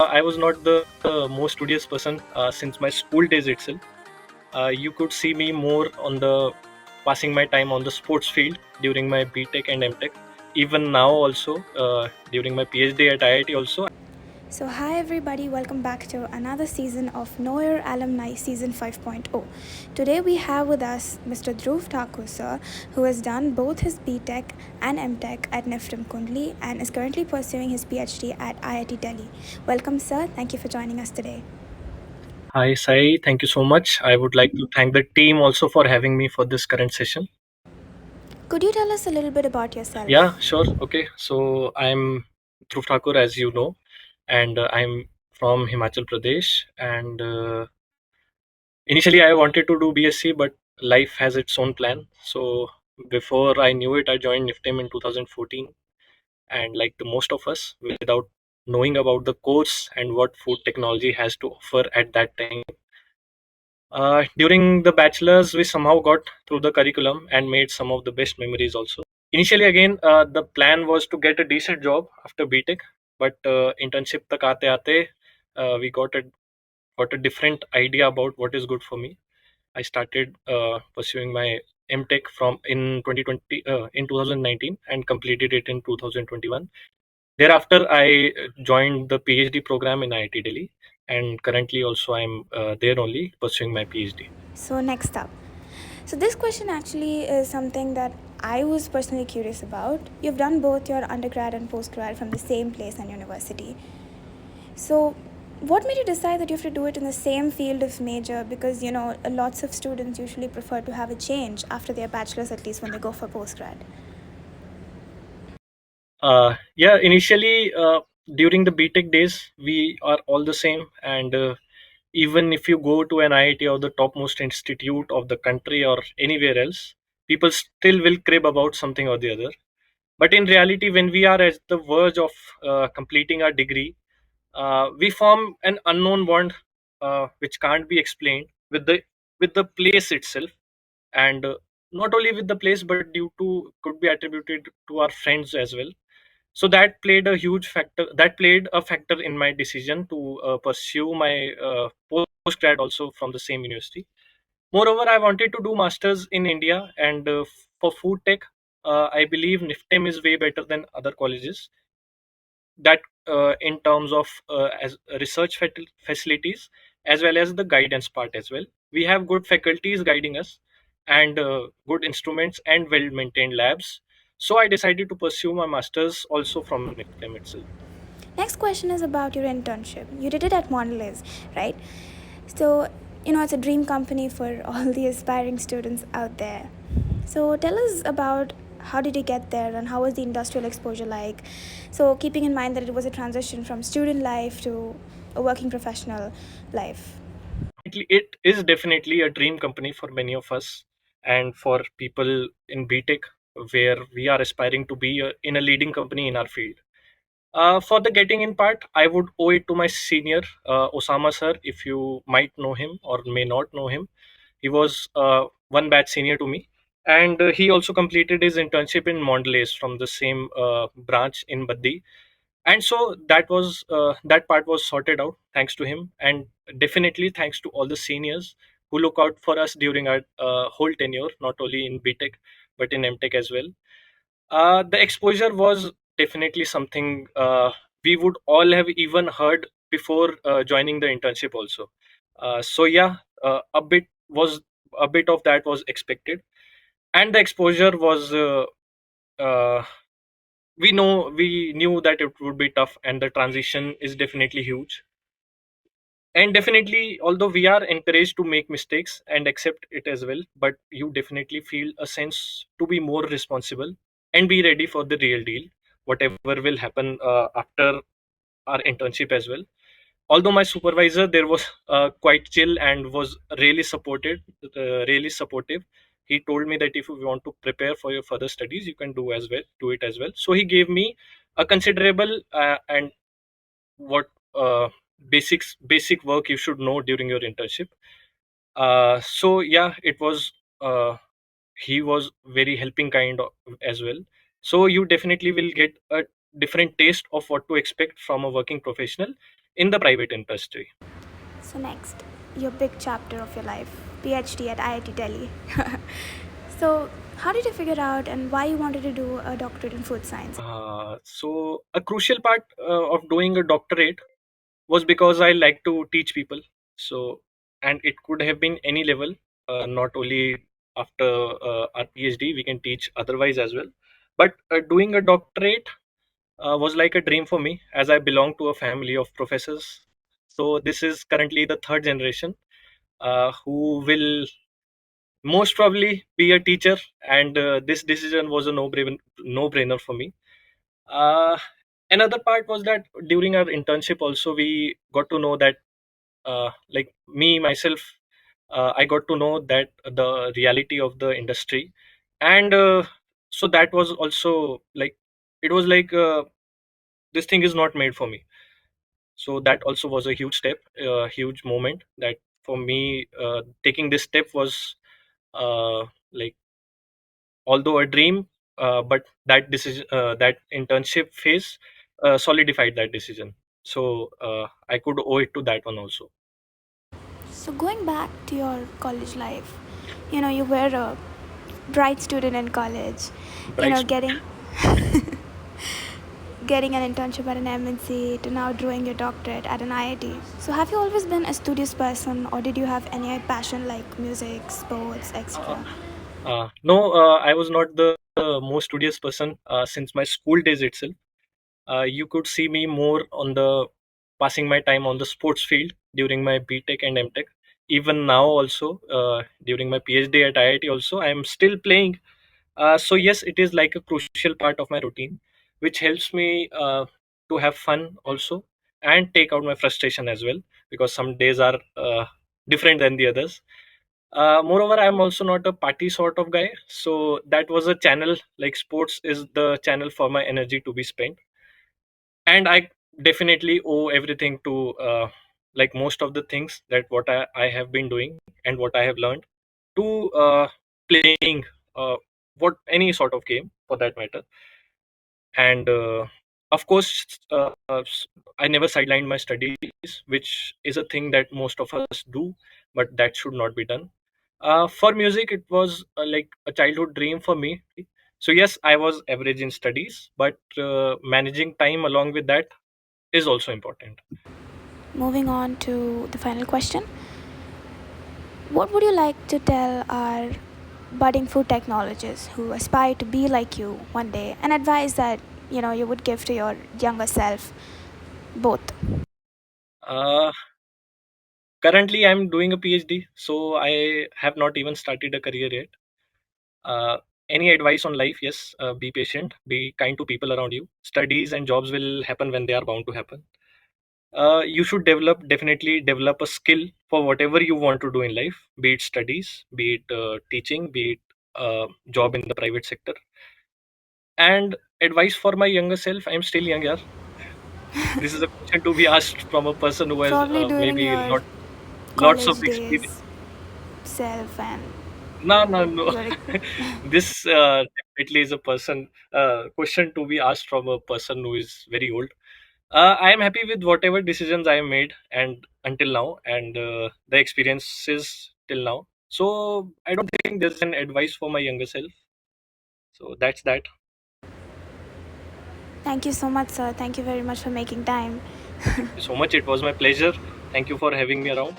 I was not the most studious person since my school days itself. You could see me more on the passing my time on the sports field during my BTech and MTech. Even now, also during my PhD at IIT, also. So, hi everybody, welcome back to another season of Know Your Alumni Season 5.0. Today we have with us Mr. Dhruv Takur, sir, who has done both his BTech and MTech at NIFTEM Kundli and is currently pursuing his PhD at IIT Delhi. Welcome, sir. Thank you for joining us today. Hi, Sai. Thank you so much. I would like to thank the team also for having me for this current session. Could you tell us a little bit about yourself? Yeah, sure. Okay. So I'm Dhruv Thakur, as you know, and I'm from Himachal Pradesh. And initially, I wanted to do BSc, but life has its own plan. So before I knew it, I joined NIFTEM in 2014. And like the most of us, without knowing about the course and what food technology has to offer at that time, during the bachelor's, we somehow got through the curriculum and made some of the best memories also. Initially, again, the plan was to get a decent job after BTech, but internship tak aate aate, we got a different idea about what is good for me. I started pursuing my MTech from in 2020 in 2019 and completed it in 2021. Thereafter, I joined the PhD program in IIT Delhi, and currently also I'm there only pursuing my PhD. So, next up. So, this question actually is something that I was personally curious about. You've done both your undergrad and postgrad from the same place and university. So, what made you decide that you have to do it in the same field of major? Because, lots of students usually prefer to have a change after their bachelor's, at least when they go for postgrad. Yeah, initially during the BTech days, we are all the same, and even if you go to an IIT or the topmost institute of the country or anywhere else, people still will crib about something or the other. But in reality, when we are at the verge of completing our degree, we form an unknown bond which can't be explained with the place itself, and not only with the place, but due to could be attributed to our friends as well. So that played a factor in my decision to pursue my postgrad also from the same university. Moreover, I wanted to do masters in India, and for food tech, I believe NIFTEM is way better than other colleges, that in terms of as research facilities, as well as the guidance part as well. We have good faculties guiding us, and good instruments and well maintained labs. So I decided to pursue my masters also from NIFTEM itself. Next question is about your internship. You did it at Mondelez, right? So, it's a dream company for all the aspiring students out there. So, tell us about how did you get there and how was the industrial exposure like? So, keeping in mind that it was a transition from student life to a working professional life. It is definitely a dream company for many of us, and for people in BTech, where we are aspiring to be in a leading company in our field. For the getting in part, I would owe it to my senior, Osama sir, if you might know him or may not know him. He was one batch senior to me, and he also completed his internship in Mondelez from the same branch in Baddi. And so that part was sorted out thanks to him, and definitely thanks to all the seniors who look out for us during our whole tenure, not only in BTech but in MTech as well. The exposure was definitely something we would all have even heard before joining the internship also. So yeah, a bit of that was expected, and the exposure was uh, we knew that it would be tough, and the transition is definitely huge. And definitely, although we are encouraged to make mistakes and accept it as well, but you definitely feel a sense to be more responsible and be ready for the real deal, whatever will happen after our internship as well. Although my supervisor there was quite chill and was really supportive. He told me that if you want to prepare for your further studies, you can do it as well. So he gave me a considerable and what basic work you should know during your internship. So yeah, it was he was very helping kind of as well. So you definitely will get a different taste of what to expect from a working professional in the private industry. So next, your big chapter of your life, PhD at IIT Delhi. So how did you figure out and why you wanted to do a doctorate in food science? So a crucial part of doing a doctorate was because I like to teach people. So, and it could have been any level, not only after our PhD, we can teach otherwise as well. But doing a doctorate was like a dream for me, as I belong to a family of professors. So this is currently the third generation who will most probably be a teacher, and this decision was a no brainer for me. uh, Another part was that during our internship also we got to know that like me myself, I got to know that the reality of the industry. And so that was also like, it was like this thing is not made for me. So that also was a huge step, a huge moment that for me, taking this step was like, although a dream, but that decision, that internship phase solidified that decision. So I could owe it to that one also. So going back to your college life, you were a bright student in college, Bright spot. getting getting an internship at an MNC to now doing your doctorate at an IIT. So have you always been a studious person or did you have any passion like music, sports, Uh, etc.? no, I was not the most studious person since my school days itself. You could see me more on the passing my time on the sports field during my BTech and MTech. Even now, also during my PhD at IIT, also I am still playing. So yes, it is like a crucial part of my routine, which helps me to have fun also and take out my frustration as well, because some days are different than the others. Moreover, I'm also not a party sort of guy, so that was a channel, like sports is the channel for my energy to be spent. And I definitely owe everything to like most of the things that what I have been doing and what I have learned to playing what any sort of game for that matter. And of course, I never sidelined my studies, which is a thing that most of us do, but that should not be done. For music, it was like a childhood dream for me. So yes, I was average in studies, but managing time along with that is also important. Moving on to the final question. What would you like to tell our budding food technologists who aspire to be like you one day and advice that you would give to your younger self both? uh, Currently I'm doing a PhD, so I have not even started a career yet. uh, any advice on life? Yes, be patient, be kind to people around you. Studies and jobs will happen when they are bound to happen. You should definitely develop a skill for whatever you want to do in life, be it studies, be it teaching, be it job in the private sector. And advice for my younger self, I'm still younger. This is a question to be asked from a person who has Probably during maybe your lots of college experience. days self and No, no, no. your This definitely is a person question to be asked from a person who is very old. I am happy with whatever decisions I have made and until now, and the experiences till now. So I don't think there's an advice for my younger self. So that's that. Thank you so much, sir. Thank you very much for making time. Thank you so much. It was my pleasure. Thank you for having me around.